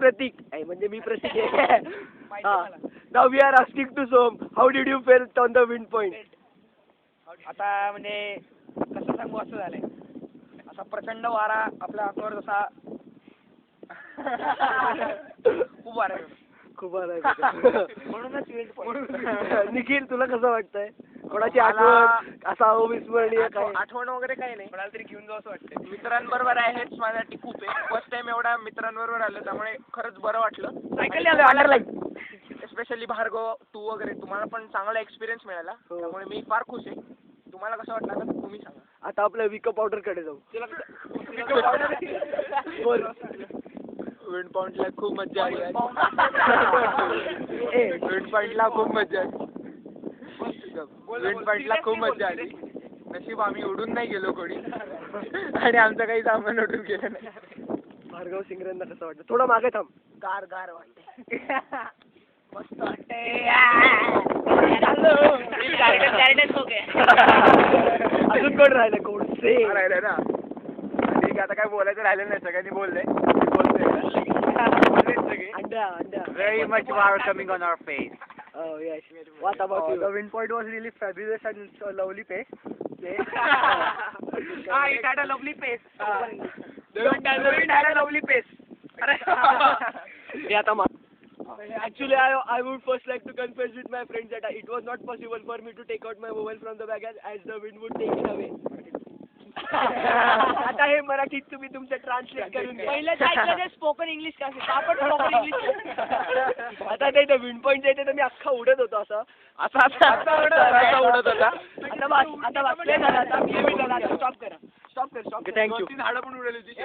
प्रतीक म्हणजे मी प्रतीक आहे. नाव we are asking to Som, how did you fail on the wind point? आता म्हणजे कसं सांगू असं झालंय, असा प्रचंड वारा आपल्या हातावर जसा खूप वारा आहे. खूप म्हणूनच निखिल तुला कसं वाटतंय? कोणाची आठवण असा अविस्मरणीय काय? आठवण वगैरे काही नाही, कोणाला तरी घेऊन जाऊ असं वाटतं. मित्रांबरोबर आहे हेच माझ्यासाठी खूप आहे. फर्स्ट टाइम एवढ्या मित्रांबरोबर आलं त्यामुळे खरंच बरं वाटलं. स्पेशली भार्गव तू वगैरे तुम्हाला पण चांगला एक्सपिरियन्स मिळाला, त्यामुळे मी फार खुश आहे. तुम्हाला कसं वाटलं आता तुम्ही सांगा. आता आपल्या विको पावडर कडे जाऊ. विंड पॉइंटला खूप मज्जा आली. विंड पॉइंटला खूप मज्जा आली. विंड पॉइंटला खूप मज्जा आली. नशीब आम्ही उडून नाही गेलो कोणी आणि आमचं काही सामान उडून गेलं नाही. भार्गव सिंगरेंना कसं वाटतं? थोडं मागे थांब. गार गार वाटते. मस्त वाटते. अजून कोण राहिलं? कोणसे राहिलं ना. ठीक आहे, आता काय बोलायचं राहिलं नाही, सगळ्यांनी बोललंय. Very much water coming on our face. Oh yes. What about you? The wind point was really fabulous and a lovely place. It had a lovely pace. The wind had a lovely pace. Actually, I would first like to confess with my friends that it was not possible for me to take out my mobile from the bag as the wind would take it away. आता हे मराठीत तुम्ही तुमचं translate करून घ्या. पहिलं spoken English का आपण स्पोकन इंग्लिश. आता ते विंड पॉइंट येते तर मी अख्खा उडत होतो असं उडत होता. आता बसले झाला. आता स्टॉप करा. स्टॉप कर. थँक्यू. झाडं पण उडवली होती.